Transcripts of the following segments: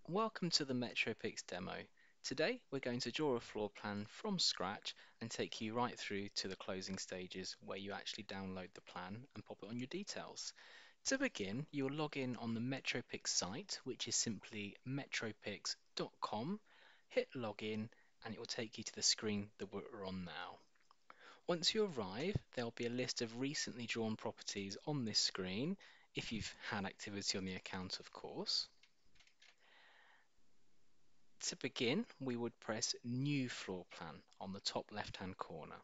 Welcome to the Metropix demo. Today we're going to draw a floor plan from scratch and take you right through to the closing stages where you actually download the plan and pop it on your details. To begin, you'll log in on the Metropix site, which is simply metropix.com, hit login, and it will take you to the screen that we're on now. Once you arrive, there'll be a list of recently drawn properties on this screen, if you've had activity on the account, of course. To begin, we would press New Floor Plan on the top left-hand corner.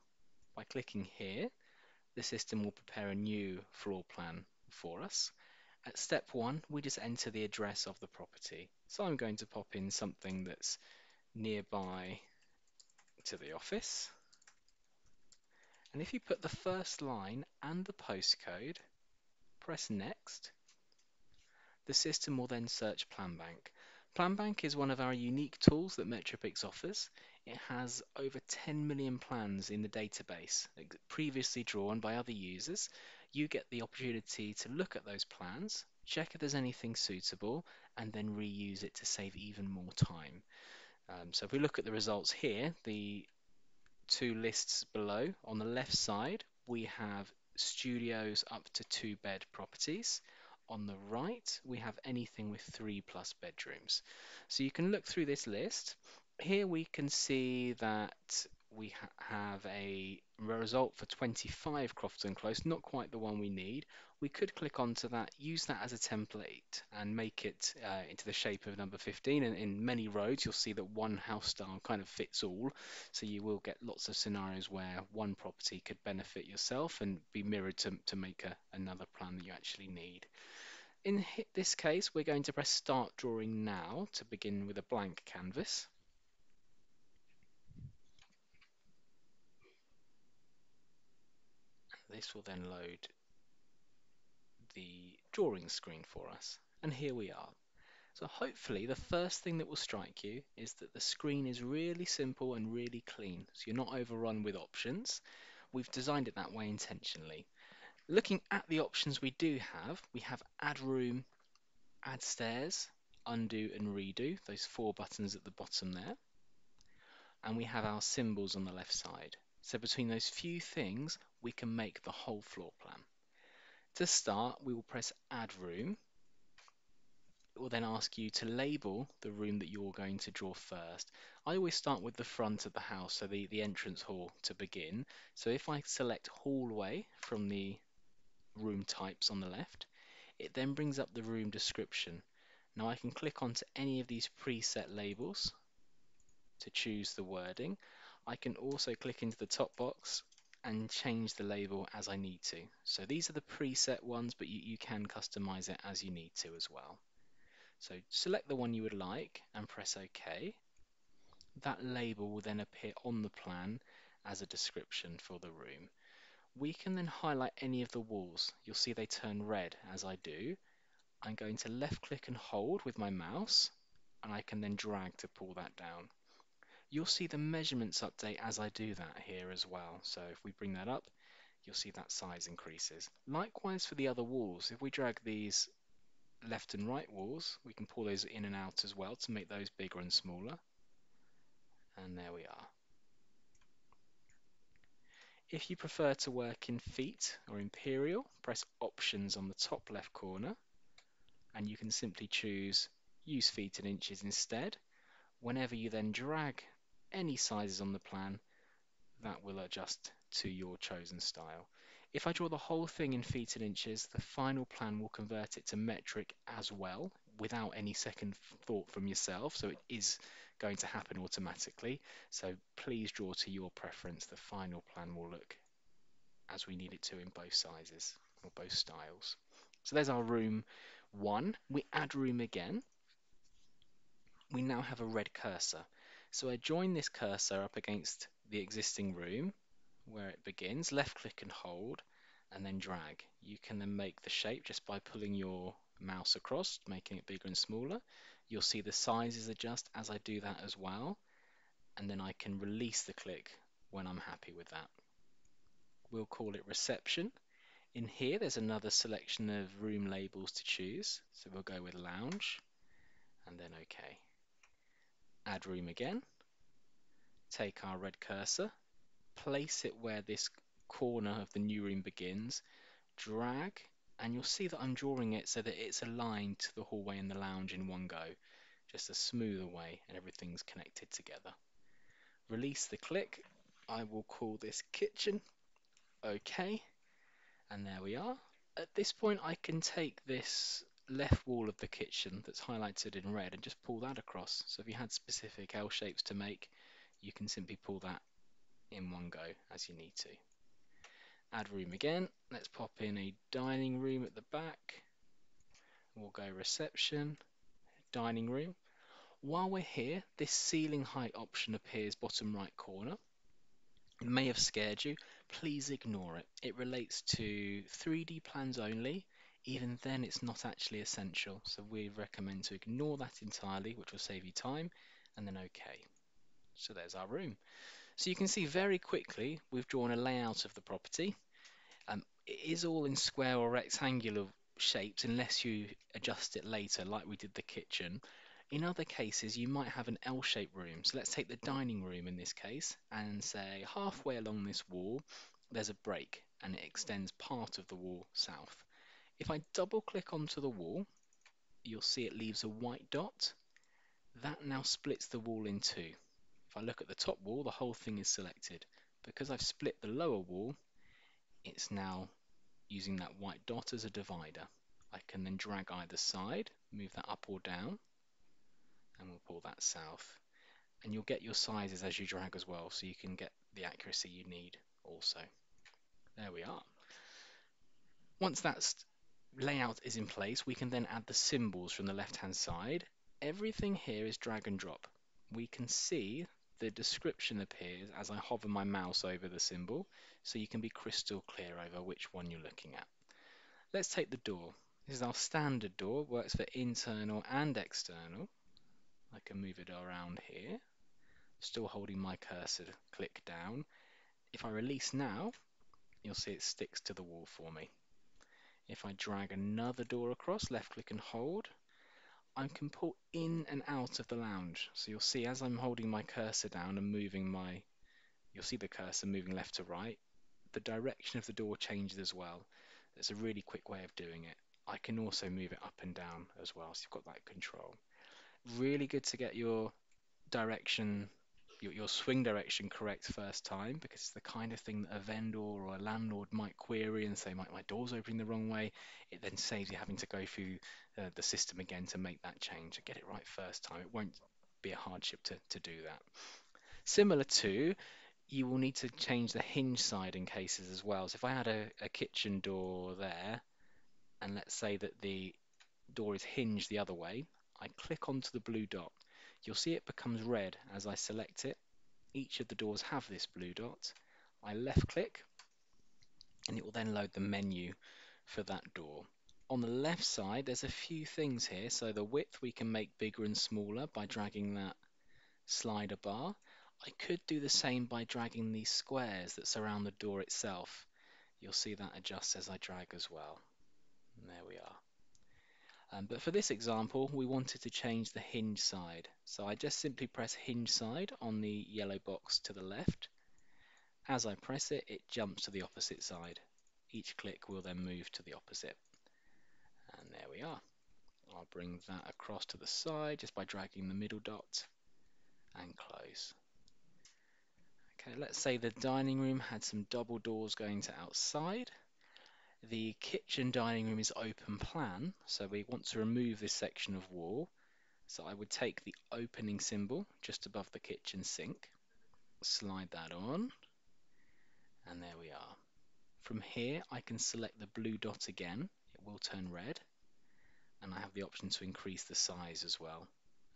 By clicking here, the system will prepare a new floor plan for us. At step 1, we just enter the address of the property. So I'm going to pop in something that's nearby to the office. And if you put the first line and the postcode, press Next, the system will then search PlanBank. PlanBank is one of our unique tools that Metropix offers. It has over 10 million plans in the database, previously drawn by other users. You get the opportunity to look at those plans, check if there's anything suitable, and then reuse it to save even more time. So if we look at the results here, the two lists below, on the left side, we have studios up to 2-bed properties. On the right, we have anything with 3+ bedrooms. So you can look through this list. Here we can see that we have a result for 25 Crofton Close, not quite the one we need. We could click onto that, use that as a template and make it into the shape of number 15. And in many roads, you'll see that one house style kind of fits all. So you will get lots of scenarios where one property could benefit yourself and be mirrored to make another plan that you actually need. In this case, we're going to press Start Drawing Now to begin with a blank canvas. This will then load the drawing screen for us. And here we are. So hopefully the first thing that will strike you is that the screen is really simple and really clean. So you're not overrun with options. We've designed it that way intentionally. Looking at the options we have add room, add stairs, undo and redo, those 4 buttons at the bottom there. And we have our symbols on the left side. So between those few things, we can make the whole floor plan. To start, we will press add room. It will then ask you to label the room that you're going to draw first. I always start with the front of the house, so the entrance hall to begin. So if I select hallway from the room types on the left, it then brings up the room description. Now I can click onto any of these preset labels to choose the wording. I can also click into the top box and change the label as I need to. So these are the preset ones, but you can customize it as you need to as well. So select the one you would like and press OK. That label will then appear on the plan as a description for the room. We can then highlight any of the walls. You'll see they turn red as I do. I'm going to left click and hold with my mouse, and I can then drag to pull that down. You'll see the measurements update as I do that here as well. So if we bring that up, you'll see that size increases. Likewise for the other walls, if we drag these left and right walls, we can pull those in and out as well to make those bigger and smaller. And there we are. If you prefer to work in feet or imperial, press options on the top left corner, and you can simply choose use feet and inches instead. Whenever you then drag any sizes on the plan, that will adjust to your chosen style. If I draw the whole thing in feet and inches, the final plan will convert it to metric as well, without any second thought from yourself, so it is going to happen automatically. So please draw to your preference. The final plan will look as we need it to in both sizes or both styles. So there's our room 1. We add room again. We now have a red cursor. So I join this cursor up against the existing room where it begins, left click and hold, and then drag. You can then make the shape just by pulling your mouse across, making it bigger and smaller. You'll see the sizes adjust as I do that as well, and then I can release the click when I'm happy with that. We'll call it reception. In here, there's another selection of room labels to choose. So we'll go with lounge. and then OK. Add room again, take our red cursor, place it where this corner of the new room begins, drag, and you'll see that I'm drawing it so that it's aligned to the hallway and the lounge in one go, just a smoother way, and everything's connected together. Release the click. I will call this kitchen. OK, and there we are. At this point, I can take this left wall of the kitchen that's highlighted in red and just pull that across. So if you had specific L shapes to make, you can simply pull that in one go as you need to. Add room again. Let's pop in a dining room at the back. We'll go reception, dining room. While we're here, this ceiling height option appears bottom right corner. It may have scared you. Please ignore it. It relates to 3D plans only. Even then, it's not actually essential. So we recommend to ignore that entirely, which will save you time, and then OK. So there's our room. So you can see very quickly we've drawn a layout of the property. It is all in square or rectangular shapes unless you adjust it later, like we did the kitchen. In other cases, you might have an L-shaped room. So let's take the dining room in this case and say halfway along this wall, there's a break and it extends part of the wall south. If I double click onto the wall, you'll see it leaves a white dot. That now splits the wall in two. If I look at the top wall, the whole thing is selected. Because I've split the lower wall, it's now using that white dot as a divider. I can then drag either side, move that up or down, and we'll pull that south. And you'll get your sizes as you drag as well, so you can get the accuracy you need also. There we are. Once that layout is in place, we can then add the symbols from the left-hand side. Everything here is drag and drop. We can see the description appears as I hover my mouse over the symbol, so you can be crystal clear over which one you're looking at. Let's take the door. This is our standard door, works for internal and external. I can move it around here, still holding my cursor, click down. If I release now, you'll see it sticks to the wall for me. If I drag another door across, left click and hold, I can pull in and out of the lounge. So you'll see as I'm holding my cursor down and moving you'll see the cursor moving left to right, the direction of the door changes as well. It's a really quick way of doing it. I can also move it up and down as well, so you've got that control. Really good to get your direction, your swing direction correct first time, because it's the kind of thing that a vendor or a landlord might query and say, my door's opening the wrong way. It then saves you having to go through the system again to make that change. Get it right first time. It won't be a hardship to do that. Similar to, you will need to change the hinge side in cases as well. So if I had a kitchen door there, and let's say that the door is hinged the other way, I click onto the blue dot. You'll see it becomes red as I select it. Each of the doors have this blue dot. I left click, and it will then load the menu for that door. On the left side, there's a few things here. So the width we can make bigger and smaller by dragging that slider bar. I could do the same by dragging these squares that surround the door itself. You'll see that adjusts as I drag as well. And there we are. But for this example, we wanted to change the hinge side. So I just simply press hinge side on the yellow box to the left. As I press it, it jumps to the opposite side. Each click will then move to the opposite. And there we are. I'll bring that across to the side just by dragging the middle dot and close. Okay, let's say the dining room had some double doors going to outside. The kitchen dining room is open plan, so we want to remove this section of wall. So I would take the opening symbol just above the kitchen sink, slide that on, and there we are. From here, I can select the blue dot again. It will turn red, and I have the option to increase the size as well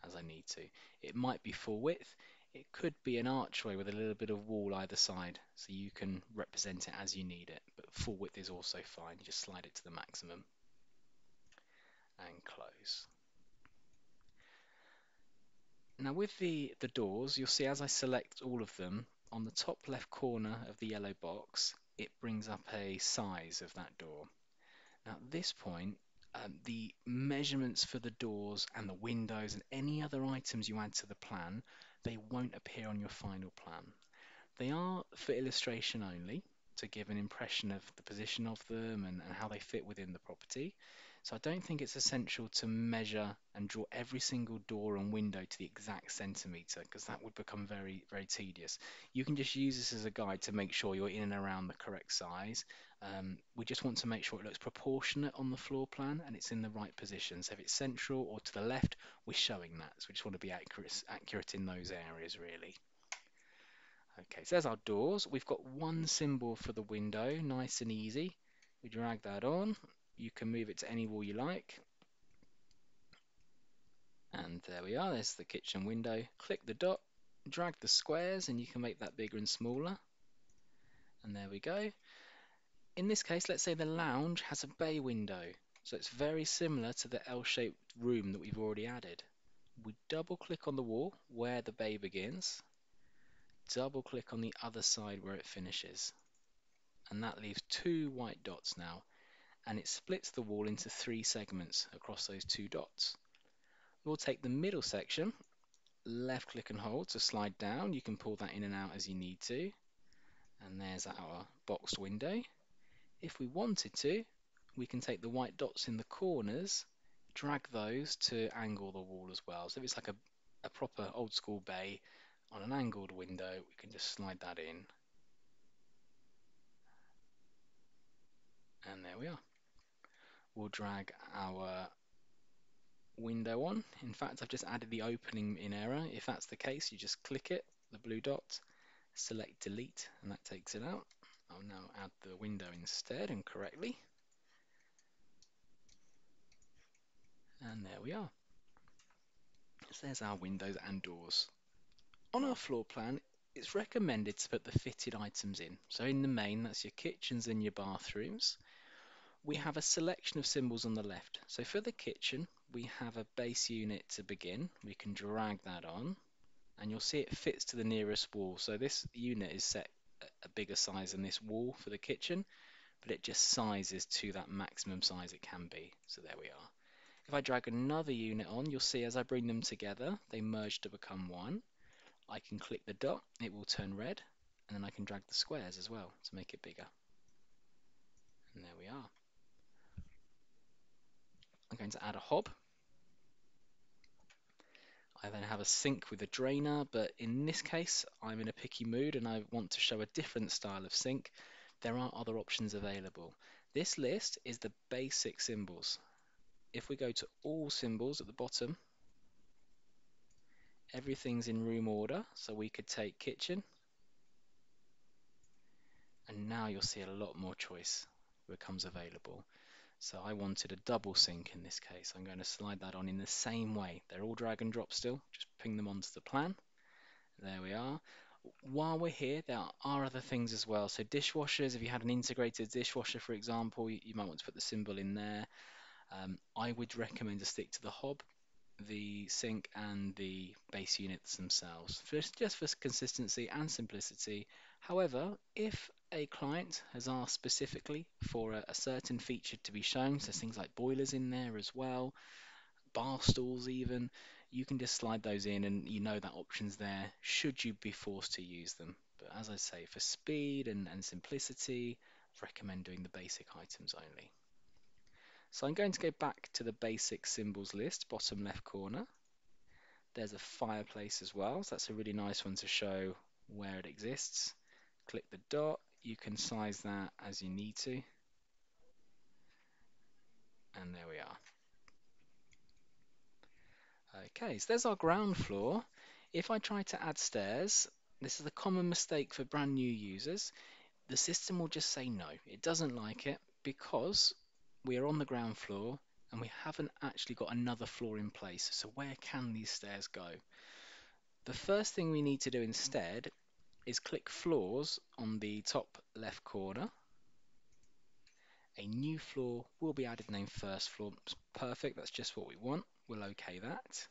as I need to. It might be full width. It could be an archway with a little bit of wall either side, so you can represent it as you need it, but full width is also fine. You just slide it to the maximum and close. Now with the doors, you'll see as I select all of them, on the top left corner of the yellow box, it brings up a size of that door. Now at this point, The measurements for the doors and the windows and any other items you add to the plan, they won't appear on your final plan. They are for illustration only, to give an impression of the position of them and how they fit within the property. So I don't think it's essential to measure and draw every single door and window to the exact centimetre, because that would become very, very tedious. You can just use this as a guide to make sure you're in and around the correct size. We just want to make sure it looks proportionate on the floor plan and it's in the right position. So if it's central or to the left, we're showing that. So we just want to be accurate in those areas, really. Okay, so there's our doors. We've got one symbol for the window, nice and easy. We drag that on. You can move it to any wall you like. And there we are, there's the kitchen window. Click the dot, drag the squares, and you can make that bigger and smaller. And there we go. In this case, let's say the lounge has a bay window. So it's very similar to the L-shaped room that we've already added. We double click on the wall where the bay begins. Double click on the other side where it finishes. And that leaves two white dots now, and it splits the wall into three segments across those two dots. We'll take the middle section, left click and hold to slide down. You can pull that in and out as you need to. And there's our boxed window. If we wanted to, we can take the white dots in the corners, drag those to angle the wall as well. So if it's like a proper old school bay on an angled window, we can just slide that in. And there we are. We'll drag our window on. In fact, I've just added the opening in error. If that's the case, you just click it, the blue dot, select delete, and that takes it out. I'll now add the window instead and correctly. And there we are. So there's our windows and doors. On our floor plan, it's recommended to put the fitted items in. So in the main, that's your kitchens and your bathrooms. We have a selection of symbols on the left. So for the kitchen, we have a base unit to begin. We can drag that on, and you'll see it fits to the nearest wall. So this unit is set a bigger size than this wall for the kitchen, but it just sizes to that maximum size it can be. So there we are. If I drag another unit on, you'll see as I bring them together, they merge to become one. I can click the dot, it will turn red, and then I can drag the squares as well to make it bigger. And there we are. I'm going to add a hob. I then have a sink with a drainer, but in this case, I'm in a picky mood and I want to show a different style of sink. There are other options available. This list is the basic symbols. If we go to all symbols at the bottom, everything's in room order, so we could take kitchen, and now you'll see a lot more choice becomes available. So I wanted a double sink in this case. I'm going to slide that on in the same way. They're all drag and drop still, just ping them onto the plan. There we are. While we're here, there are other things as well. So dishwashers, if you had an integrated dishwasher, for example, you might want to put the symbol in there. I would recommend to stick to the hob, the sink, and the base units themselves, just for consistency and simplicity. However, if a client has asked specifically for a certain feature to be shown, so things like boilers in there as well, bar stools even, you can just slide those in and you know that option's there should you be forced to use them. But as I say, for speed and simplicity, I recommend doing the basic items only. So I'm going to go back to the basic symbols list, bottom left corner. There's a fireplace as well, so that's a really nice one to show where it exists. Click the dot, you can size that as you need to. And there we are. Okay, so there's our ground floor. If I try to add stairs, this is a common mistake for brand new users. The system will just say no, it doesn't like it because we are on the ground floor and we haven't actually got another floor in place. So where can these stairs go? The first thing we need to do instead is click floors on the top left corner. A new floor will be added named first floor. It's perfect, that's just what we want. We'll OK that.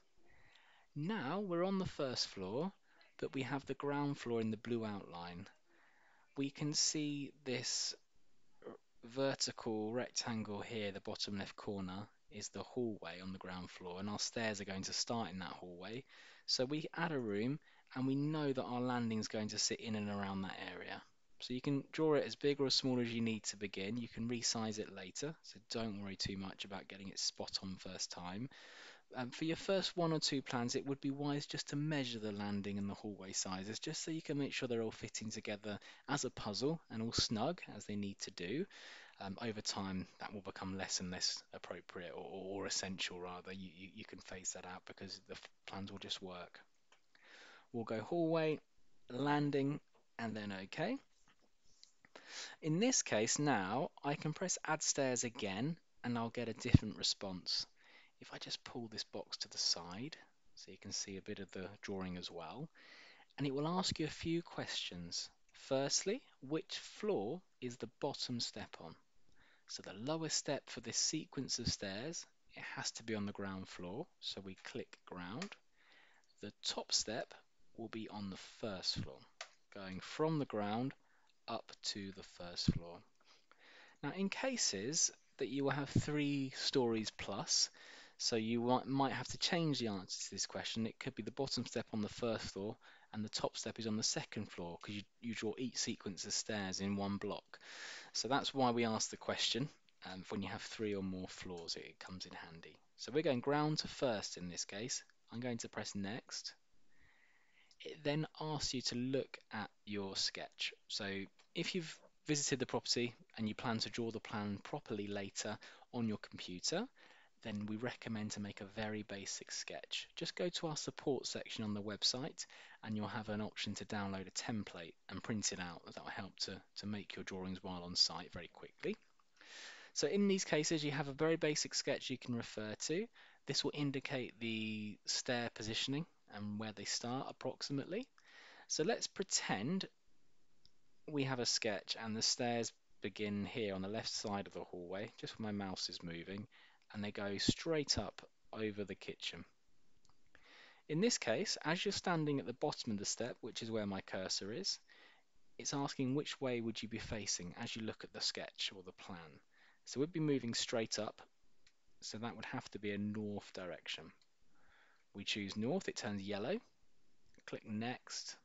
Now we're on the first floor, but we have the ground floor in the blue outline. We can see this vertical rectangle here, the bottom left corner, is the hallway on the ground floor, and our stairs are going to start in that hallway. So we add a room, and we know that our landing is going to sit in and around that area. So you can draw it as big or as small as you need to begin. You can resize it later, so don't worry too much about getting it spot on first time. For your first one or two plans, it would be wise just to measure the landing and the hallway sizes, just so you can make sure they're all fitting together as a puzzle and all snug as they need to do. Over time, that will become less and less appropriate or essential, rather. You can phase that out because the plans will just work. We'll go hallway, landing, and then OK. In this case, now I can press add stairs again, and I'll get a different response. If I just pull this box to the side, so you can see a bit of the drawing as well, and it will ask you a few questions. Firstly, which floor is the bottom step on? So the lowest step for this sequence of stairs, it has to be on the ground floor, so we click ground. The top step will be on the first floor, going from the ground up to the first floor. Now, in cases that you will have 3 stories plus, so you might have to change the answer to this question. It could be the bottom step on the first floor and the top step is on the second floor, because you draw each sequence of stairs in one block. So that's why we ask the question. When you have 3 or more floors, it comes in handy. So we're going ground to first in this case. I'm going to press next. It then asks you to look at your sketch. So if you've visited the property and you plan to draw the plan properly later on your computer, then we recommend to make a very basic sketch. Just go to our support section on the website and you'll have an option to download a template and print it out. That will help to make your drawings while on site very quickly. So in these cases, you have a very basic sketch you can refer to. This will indicate the stair positioning and where they start approximately. So let's pretend we have a sketch and the stairs begin here on the left side of the hallway, just where my mouse is moving, and they go straight up over the kitchen. In this case, as you're standing at the bottom of the step, which is where my cursor is, it's asking which way would you be facing as you look at the sketch or the plan. So we'd be moving straight up, so that would have to be a north direction. We choose north, it turns yellow, click next.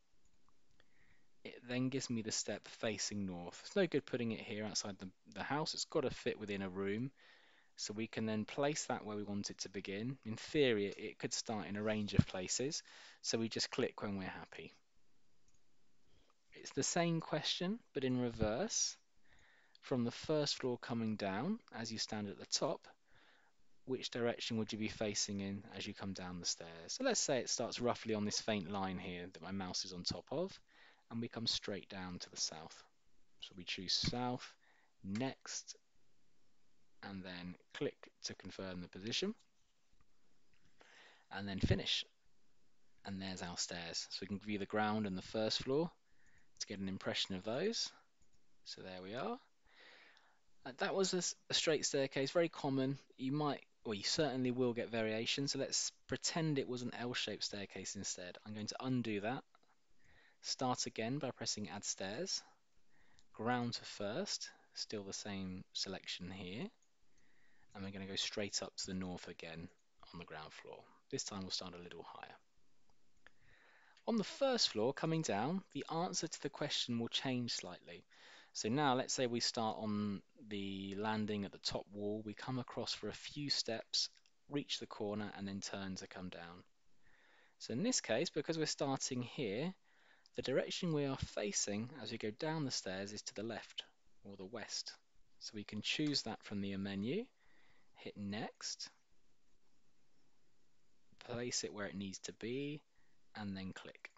It then gives me the step facing north. It's no good putting it here outside the house, it's got to fit within a room. So we can then place that where we want it to begin. In theory, it could start in a range of places, so we just click when we're happy. It's the same question, but in reverse. From the first floor coming down, as you stand at the top, which direction would you be facing in as you come down the stairs? So let's say it starts roughly on this faint line here that my mouse is on top of, and we come straight down to the south. So we choose south, next, and then click to confirm the position, and then finish. And there's our stairs. So we can view the ground and the first floor to get an impression of those. So there we are. That was a straight staircase, very common. You certainly will get variation. So let's pretend it was an L-shaped staircase instead. I'm going to undo that. Start again by pressing add stairs. Ground to first, still the same selection here. And we're going to go straight up to the north again on the ground floor. This time we'll start a little higher. On the first floor, coming down, the answer to the question will change slightly. So now let's say we start on the landing at the top wall, we come across for a few steps, reach the corner, and then turn to come down. So in this case, because we're starting here, the direction we are facing as we go down the stairs is to the left, or the west. So we can choose that from the menu, hit next, place it where it needs to be, and then click.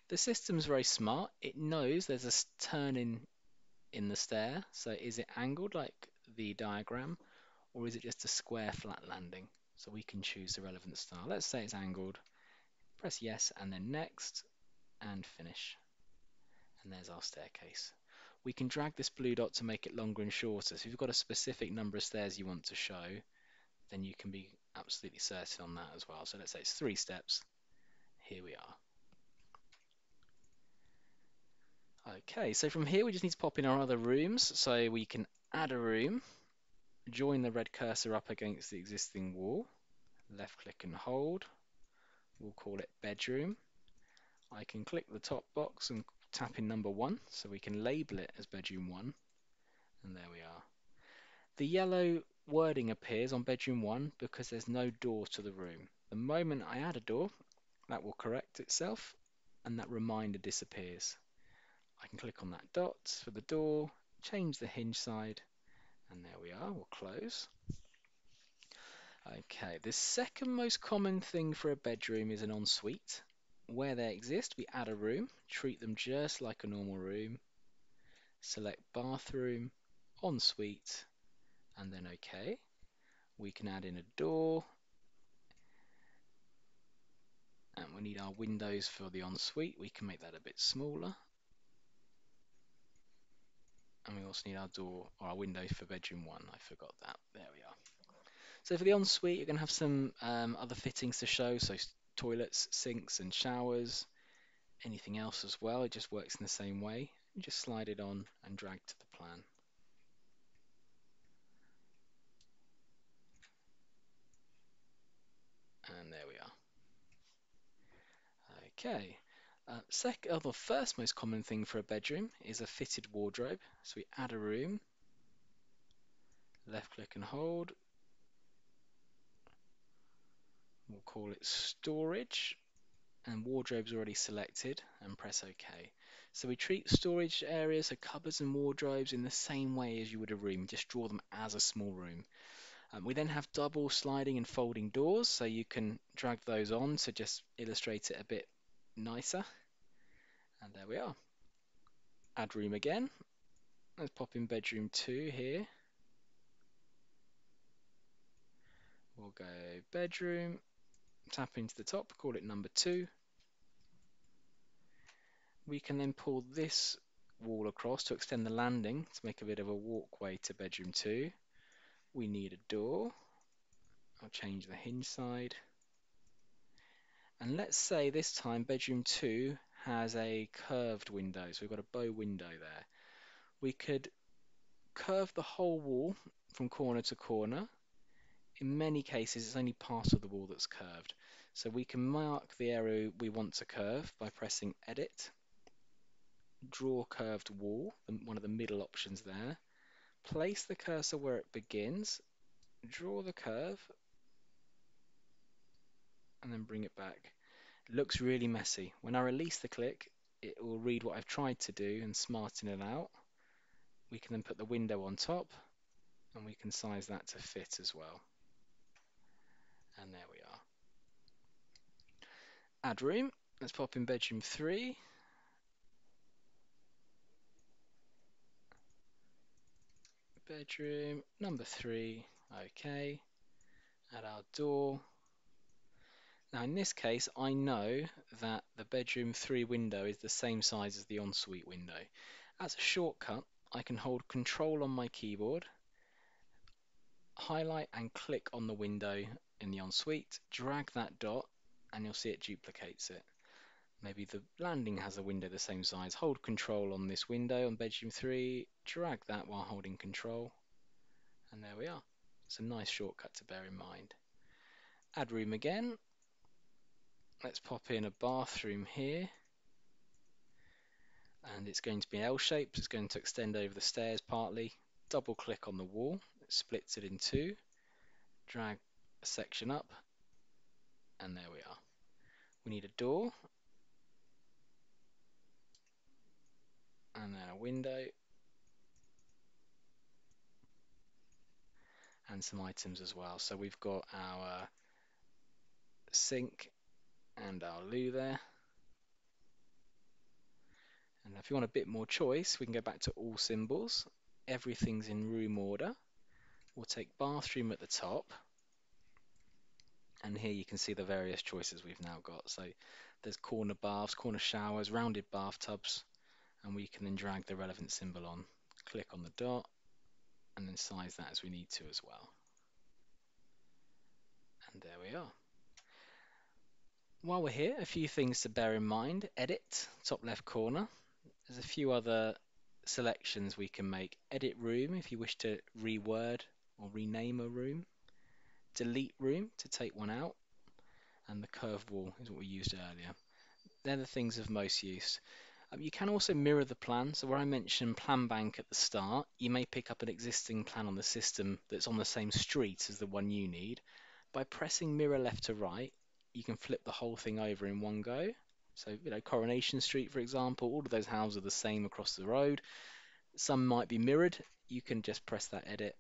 The system's very smart. It knows there's a turn in the stair. So is it angled like the diagram, or is it just a square flat landing? So we can choose the relevant style. Let's say it's angled. Press yes and then next and finish. And there's our staircase. We can drag this blue dot to make it longer and shorter. So if you've got a specific number of stairs you want to show, then you can be absolutely certain on that as well. So let's say it's 3 steps. Here we are. Okay, so from here we just need to pop in our other rooms. So we can add a room. Join the red cursor up against the existing wall. Left click and hold. We'll call it bedroom. I can click the top box and tap in number 1 so we can label it as bedroom 1. And there we are. The yellow wording appears on bedroom 1 because there's no door to the room. The moment I add a door, that will correct itself and that reminder disappears. I can click on that dot for the door, change the hinge side, and there we are. We'll close. Okay, the second most common thing for a bedroom is an ensuite. Where they exist, we add a room, treat them just like a normal room, select bathroom, ensuite, and then OK. We can add in a door, and we need our windows for the ensuite. We can make that a bit smaller. And we also need our door or our window for bedroom 1. I forgot that. There we are. So for the ensuite, you're going to have some other fittings to show, so toilets, sinks and showers, anything else as well. It just works in the same way. You just slide it on and drag to the plan. And there we are. Okay. The first most common thing for a bedroom is a fitted wardrobe. So we add a room, left click and hold. We'll call it storage, and wardrobe's already selected, and press OK. So we treat storage areas, so cupboards and wardrobes, in the same way as you would a room, just draw them as a small room. We then have double sliding and folding doors, so you can drag those on to just illustrate it a bit nicer. And there we are. Add room again. Let's pop in bedroom 2 here. We'll go bedroom, tap into the top, call it number 2. We can then pull this wall across to extend the landing to make a bit of a walkway to bedroom 2. We need a door. I'll change the hinge side. And let's say this time bedroom 2 has a curved window, so we've got a bow window there. We could curve the whole wall from corner to corner. In many cases, it's only part of the wall that's curved. So we can mark the area we want to curve by pressing Edit, Draw Curved Wall, one of the middle options there. Place the cursor where it begins, draw the curve, and then bring it back. It looks really messy. When I release the click, it will read what I've tried to do and smarten it out. We can then put the window on top, and we can size that to fit as well. And there we are. Add room. Let's pop in bedroom 3. Bedroom number 3. OK. Add our door. Now in this case, I know that the bedroom 3 window is the same size as the ensuite window. As a shortcut, I can hold Control on my keyboard, highlight and click on the window in the ensuite, drag that dot, and you'll see it duplicates it. Maybe the landing has a window the same size. Hold Control on this window on bedroom 3, drag that while holding Control, and there we are. It's a nice shortcut to bear in mind. Add room again. Let's pop in a bathroom here. And it's going to be L-shaped. It's going to extend over the stairs partly. Double click on the wall. It splits it in 2. Drag a section up. And there we are. We need a door. And then a window. And some items as well. So we've got our sink and our loo there. And if you want a bit more choice, we can go back to all symbols. Everything's in room order. We'll take bathroom at the top. And here you can see the various choices we've now got. So there's corner baths, corner showers, rounded bathtubs, and we can then drag the relevant symbol on. Click on the dot, and then size that as we need to as well. And there we are. While we're here, a few things to bear in mind. Edit, top left corner. There's a few other selections we can make. Edit room if you wish to reword or rename a room, delete room to take one out, and the curved wall is what we used earlier. They're the things of most use. You can also mirror the plan. So where I mentioned plan bank at the start, you may pick up an existing plan on the system that's on the same street as the one you need. By pressing mirror left to right, you can flip the whole thing over in one go. So, Coronation Street, for example, all of those houses are the same across the road. Some might be mirrored. You can just press that edit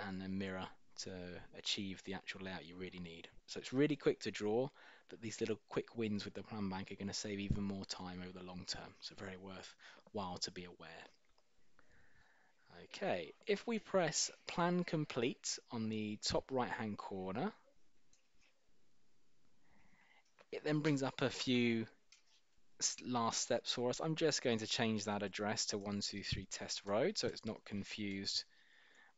and then mirror to achieve the actual layout you really need. So it's really quick to draw, but these little quick wins with the plan bank are going to save even more time over the long term. So very worthwhile to be aware. Okay, if we press plan complete on the top right hand corner, it then brings up a few last steps for us. I'm just going to change that address to 123 Test Road so it's not confused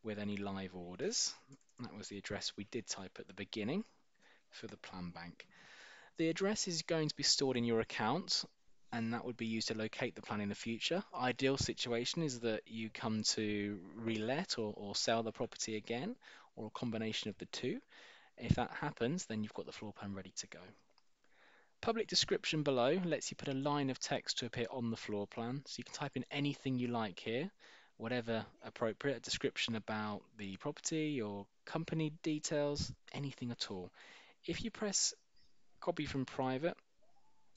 with any live orders. That was the address we did type at the beginning for the plan bank. The address is going to be stored in your account, and that would be used to locate the plan in the future. Ideal situation is that you come to relet or sell the property again, or a combination of the two. If that happens, then you've got the floor plan ready to go. Public description below lets you put a line of text to appear on the floor plan, so you can type in anything you like here, whatever appropriate, a description about the property or company details, anything at all. If you press copy from private,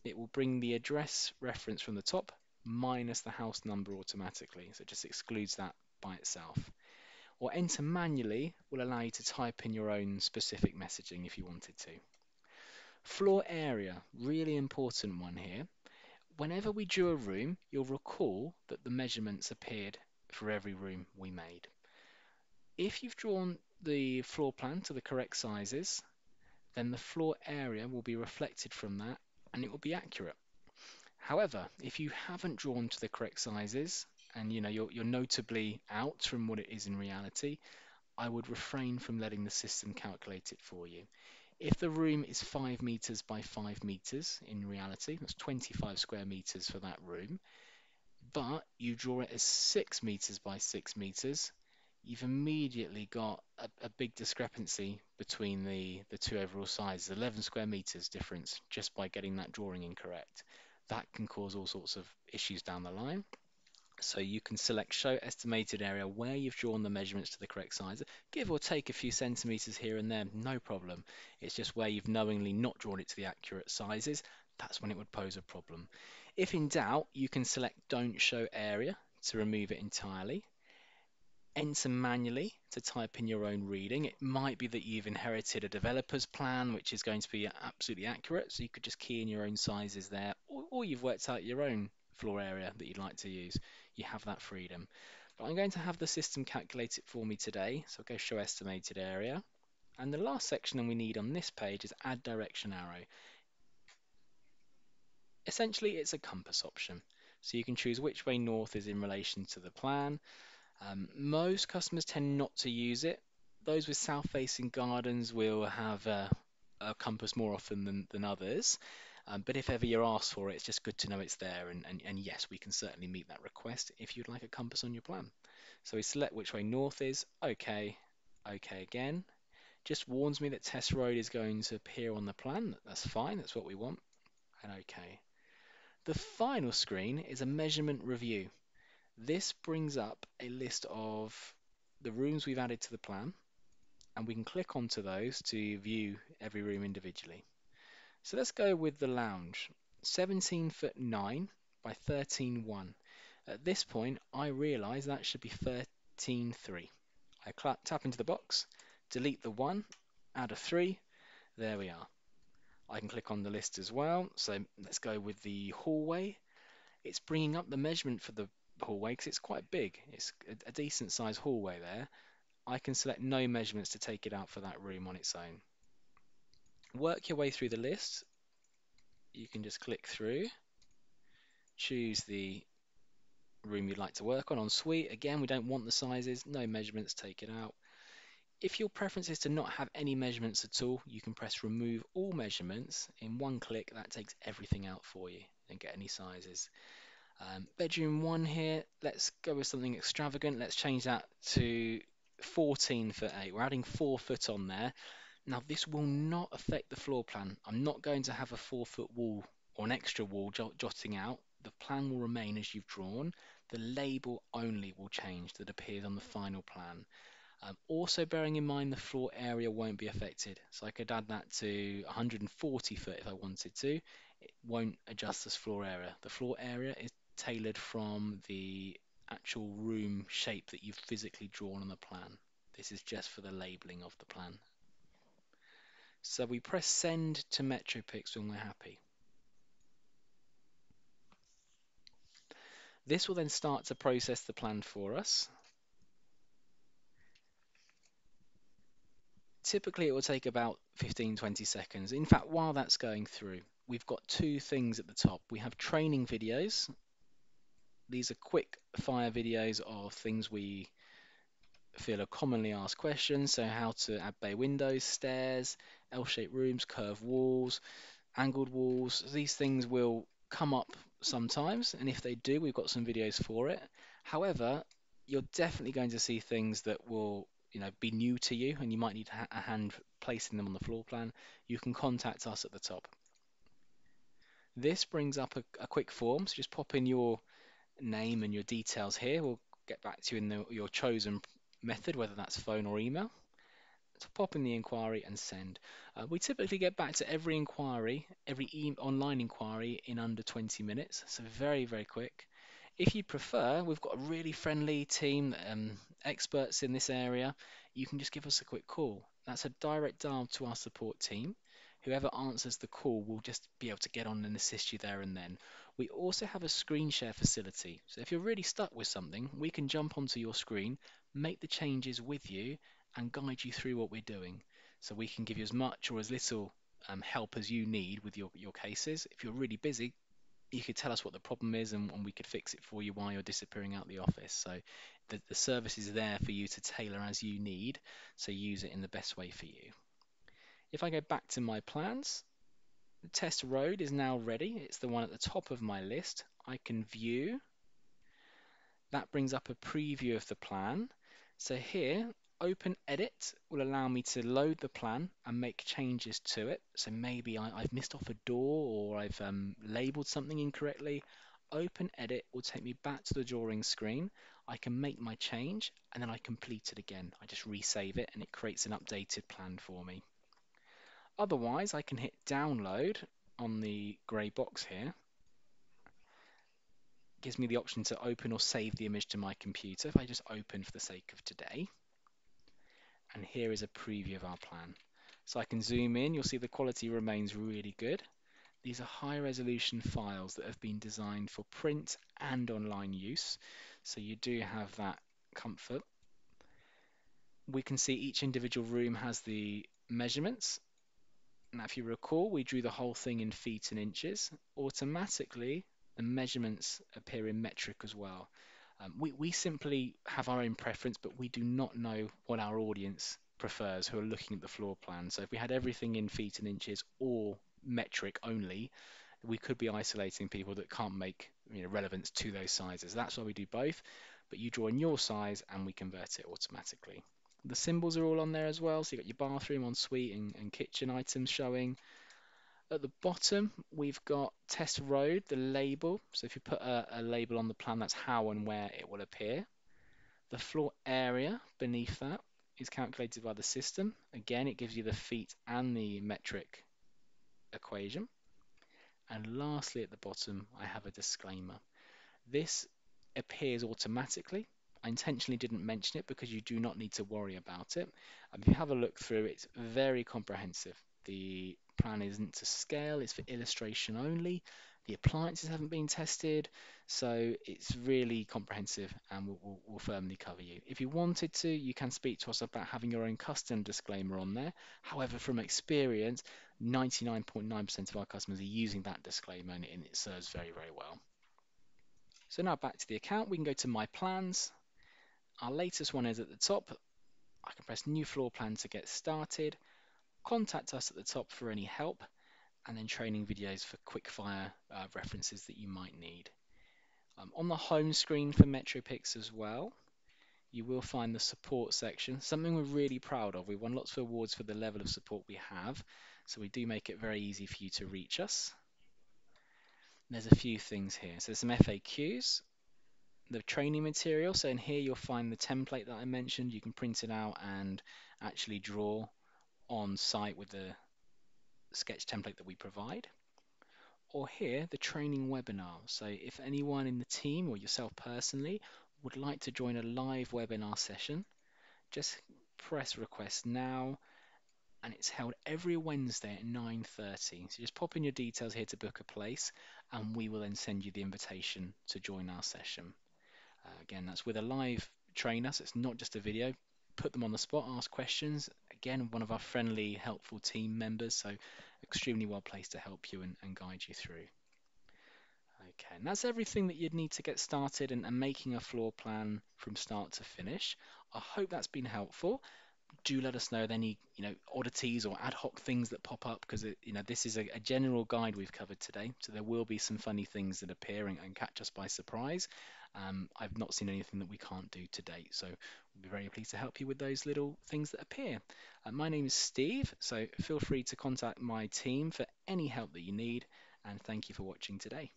it will bring the address reference from the top minus the house number automatically, so it just excludes that by itself. Or enter manually will allow you to type in your own specific messaging if you wanted to. Floor area, really important one here. Whenever we drew a room, you'll recall that the measurements appeared for every room we made. If you've drawn the floor plan to the correct sizes, then the floor area will be reflected from that and it will be accurate. However, if you haven't drawn to the correct sizes and you're notably out from what it is in reality, I would refrain from letting the system calculate it for you. If the room is 5 meters by 5 meters in reality, that's 25 square meters for that room, but you draw it as 6 meters by 6 meters, you've immediately got a big discrepancy between the two overall sizes, 11 square meters difference just by getting that drawing incorrect. That can cause all sorts of issues down the line. So you can select show estimated area where you've drawn the measurements to the correct size, give or take a few centimeters here and there, no problem. It's just where you've knowingly not drawn it to the accurate sizes, that's when it would pose a problem. If in doubt, you can select don't show area to remove it entirely. Enter manually to type in your own reading. It might be that you've inherited a developer's plan, which is going to be absolutely accurate, so you could just key in your own sizes there, or you've worked out your own floor area that you'd like to use. You have that freedom. But I'm going to have the system calculate it for me today, so I'll go show estimated area. And the last section we need on this page is add direction arrow. Essentially, it's a compass option. So you can choose which way north is in relation to the plan. Most customers tend not to use it. Those with south-facing gardens will have a compass more often than others. But if ever you're asked for it, it's just good to know it's there. And yes, we can certainly meet that request if you'd like a compass on your plan. So we select which way north is. OK, OK again. Just warns me that Test Road is going to appear on the plan. That's fine. That's what we want. And OK. The final screen is a measurement review. This brings up a list of the rooms we've added to the plan, and we can click onto those to view every room individually. So let's go with the lounge, 17 foot 9 by 13.1. At this point, I realize that should be 13.3. I tap into the box, delete the 1, add a 3, there we are. I can click on the list as well, so let's go with the hallway. It's bringing up the measurement for the hallway because it's quite big. It's a decent sized hallway there. I can select no measurements to take it out for that room on its own. Work your way through the list. You can just click through, choose the room you'd like to work on. Ensuite, again, we don't want the sizes, no measurements, take it out. If your preference is to not have any measurements at all, you can press remove all measurements. In one click, that takes everything out for you and get any sizes. Bedroom 1 here, let's go with something extravagant. Let's change that to 14 foot 8. We're adding 4 foot on there. Now, this will not affect the floor plan. I'm not going to have a 4 foot wall or an extra wall jotting out. The plan will remain as you've drawn. The label only will change that appears on the final plan. Also bearing in mind the floor area won't be affected. So I could add that to 140 foot if I wanted to. It won't adjust this floor area. The floor area is tailored from the actual room shape that you've physically drawn on the plan. This is just for the labeling of the plan. So we press send to Metropix when we're happy. This will then start to process the plan for us. Typically it will take about 15-20 seconds. In fact, while that's going through, we've got two things at the top. We have training videos. These are quick fire videos of things we feel are commonly asked questions. So how to add bay windows, stairs, L-shaped rooms, curved walls, angled walls. These things will come up sometimes, and if they do, we've got some videos for it. However, you're definitely going to see things that will be new to you, and you might need a hand placing them on the floor plan. You can contact us at the top. This brings up a quick form, so just pop in your name and your details here. We'll get back to you in your chosen method, whether that's phone or email. So pop in the inquiry and send. We typically get back to every inquiry, every online inquiry in under 20 minutes, so very, very quick. If you prefer, we've got a really friendly team, experts in this area. You can just give us a quick call. That's a direct dial to our support team. Whoever answers the call will just be able to get on and assist you there and then. We also have a screen share facility. So if you're really stuck with something, we can jump onto your screen, make the changes with you, and guide you through what we're doing. So we can give you as much or as little help as you need with your cases. If you're really busy, you could tell us what the problem is and we could fix it for you while you're disappearing out the office. So the service is there for you to tailor as you need, so use it in the best way for you. If I go back to my plans, the test road is now ready. It's the one at the top of my list. I can view. That brings up a preview of the plan. So here, Open Edit will allow me to load the plan and make changes to it. So maybe I've missed off a door or I've labeled something incorrectly. Open Edit will take me back to the drawing screen. I can make my change and then I complete it again. I just resave it and it creates an updated plan for me. Otherwise, I can hit download on the grey box here. It gives me the option to open or save the image to my computer. If I just open for the sake of today, and here is a preview of our plan. So I can zoom in, you'll see the quality remains really good. These are high resolution files that have been designed for print and online use, so you do have that comfort. We can see each individual room has the measurements. Now, if you recall, we drew the whole thing in feet and inches. Automatically, the measurements appear in metric as well. We simply have our own preference, but we do not know what our audience prefers who are looking at the floor plan. So if we had everything in feet and inches or metric only, we could be isolating people that can't make relevance to those sizes. That's why we do both, but you draw in your size and we convert it automatically. The symbols are all on there as well, so you've got your bathroom, ensuite and kitchen items showing. At the bottom, we've got test road, the label. So if you put a label on the plan, that's how and where it will appear. The floor area beneath that is calculated by the system. Again, it gives you the feet and the metric equation. And lastly, at the bottom, I have a disclaimer. This appears automatically. I intentionally didn't mention it because you do not need to worry about it. If you have a look through, it's very comprehensive. The plan isn't to scale, it's for illustration only. The appliances haven't been tested, so it's really comprehensive and will firmly cover you. If you wanted to, you can speak to us about having your own custom disclaimer on there. However, from experience, 99.9% of our customers are using that disclaimer and it serves very, very well. So now back to the account, we can go to My Plans. Our latest one is at the top. I can press New Floor Plan to get started. Contact us at the top for any help, and then training videos for quick fire references that you might need. On the home screen for Metropix as well, you will find the support section, something we're really proud of. We won lots of awards for the level of support we have, so we do make it very easy for you to reach us. There's a few things here. So there's some FAQs, the training material. So in here you'll find the template that I mentioned. You can print it out and actually draw on site with the sketch template that we provide. Or here, the training webinar. So if anyone in the team or yourself personally would like to join a live webinar session, just press request now, and it's held every Wednesday at 9:30. So just pop in your details here to book a place, and we will then send you the invitation to join our session. Again, that's with a live trainer, so it's not just a video. Put them on the spot, ask questions. Again, one of our friendly, helpful team members, so extremely well placed to help you and guide you through. Okay, and that's everything that you'd need to get started and making a floor plan from start to finish. I hope that's been helpful. Do let us know of any oddities or ad hoc things that pop up, because this is a general guide we've covered today, so there will be some funny things that appear and catch us by surprise. I've not seen anything that we can't do to date, so we'll be very pleased to help you with those little things that appear. My name is Steve, so feel free to contact my team for any help that you need, and thank you for watching today.